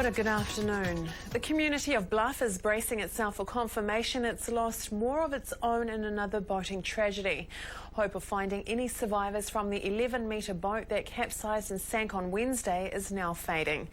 Good afternoon. The community of Bluff is bracing itself for confirmation it's lost more of its own in another boating tragedy. Hope of finding any survivors from the 11-metre boat that capsized and sank on Wednesday is now fading.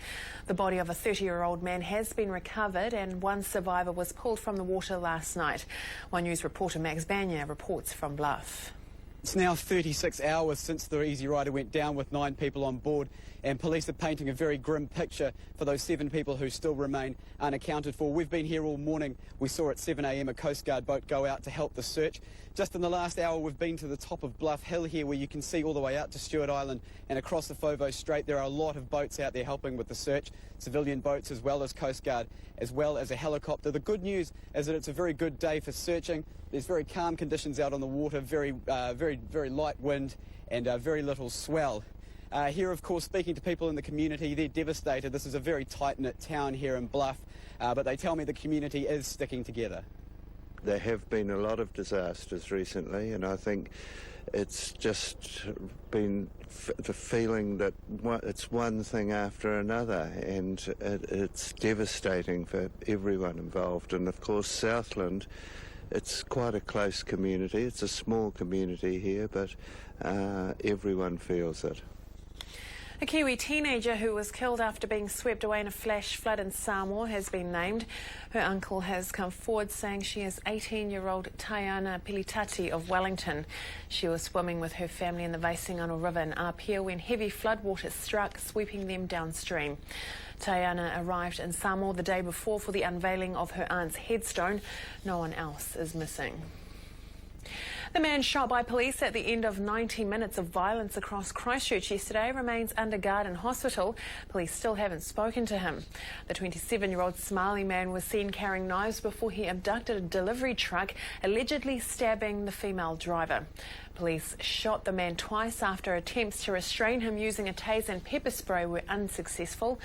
The body of a 30-year-old man has been recovered and one survivor was pulled from the water last night. One News reporter Max Banya reports from Bluff. It's now 36 hours since the Easy Rider went down with 9 people on board, and police are painting a very grim picture for those 7 people who still remain unaccounted for. We've been here all morning. We saw at 7 a.m. a Coast Guard boat go out to help the search. Just in the last hour we've been to the top of Bluff Hill here, where you can see all the way out to Stewart Island and across the Foveaux Strait. There are a lot of boats out there helping with the search, civilian boats as well as Coast Guard, as well as a helicopter. The good news is that it's a very good day for searching. There's very calm conditions out on the water, very light wind and very little swell. Here, of course, speaking to people in the community, they're devastated. This is a very tight-knit town here in Bluff, but they tell me the community is sticking together. There have been a lot of disasters recently, and I think it's just been the feeling that it's one thing after another, and it's devastating for everyone involved. And of course, Southland, it's quite a close community. It's a small community here, but everyone feels it. A Kiwi teenager who was killed after being swept away in a flash flood in Samoa has been named. Her uncle has come forward saying she is 18-year-old Taiana Pilitati of Wellington. She was swimming with her family in the Vaisingano River in Apia when heavy floodwaters struck, sweeping them downstream. Taiana arrived in Samoa the day before for the unveiling of her aunt's headstone. No one else is missing. The man shot by police at the end of 90 minutes of violence across Christchurch yesterday remains under guard in hospital. Police still haven't spoken to him. The 27-year-old Somali man was seen carrying knives before he abducted a delivery truck, allegedly stabbing the female driver. Police shot the man twice after attempts to restrain him using a taser and pepper spray were unsuccessful.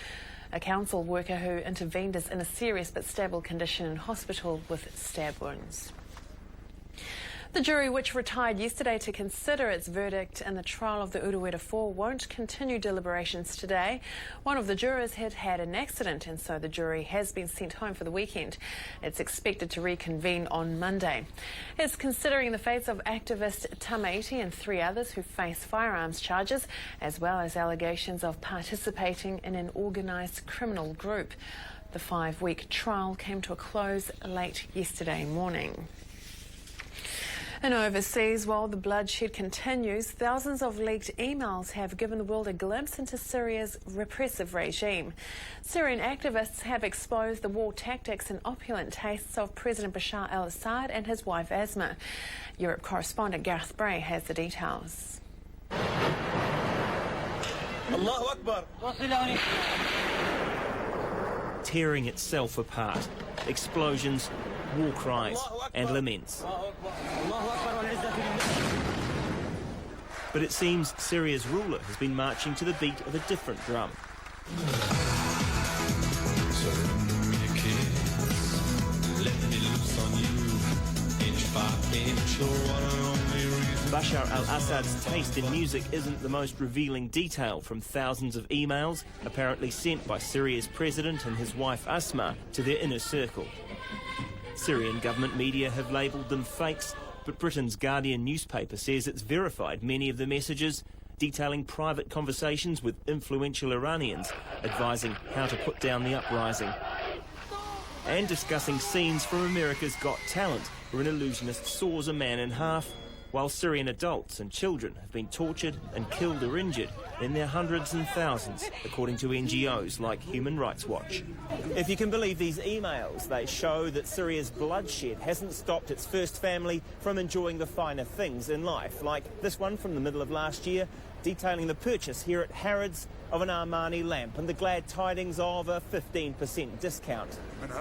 A council worker who intervened is in a serious but stable condition in hospital with stab wounds. The jury, which retired yesterday to consider its verdict in the trial of the Urewera 4, won't continue deliberations today. One of the jurors had had an accident, and so the jury has been sent home for the weekend. It's expected to reconvene on Monday. It's considering the fates of activist Tamaiti and 3 others who face firearms charges, as well as allegations of participating in an organised criminal group. The 5-week trial came to a close late yesterday morning. And overseas, while the bloodshed continues, thousands of leaked emails have given the world a glimpse into Syria's repressive regime. Syrian activists have exposed the war tactics and opulent tastes of President Bashar al-Assad and his wife Asma. Europe correspondent Gareth Bray has the details. Allahu Akbar. Tearing itself apart, explosions, war cries and laments. But it seems Syria's ruler has been marching to the beat of a different drum. Bashar al-Assad's taste in music isn't the most revealing detail from thousands of emails apparently sent by Syria's president and his wife Asma to their inner circle. Syrian government media have labelled them fakes, but Britain's Guardian newspaper says it's verified many of the messages, detailing private conversations with influential Iranians advising how to put down the uprising, and discussing scenes from America's Got Talent, where an illusionist saws a man in half, while Syrian adults and children have been tortured and killed or injured in their hundreds and thousands, according to NGOs like Human Rights Watch. If you can believe these emails, they show that Syria's bloodshed hasn't stopped its first family from enjoying the finer things in life, like this one from the middle of last year, detailing the purchase here at Harrods of an Armani lamp and the glad tidings of a 15% discount.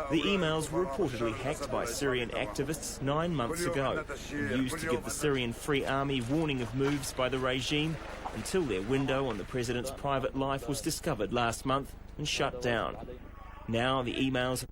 The emails were reportedly hacked by Syrian activists 9 months ago and used to give the Syrian Free Army warning of moves by the regime until their window on the president's private life was discovered last month and shut down. Now the emails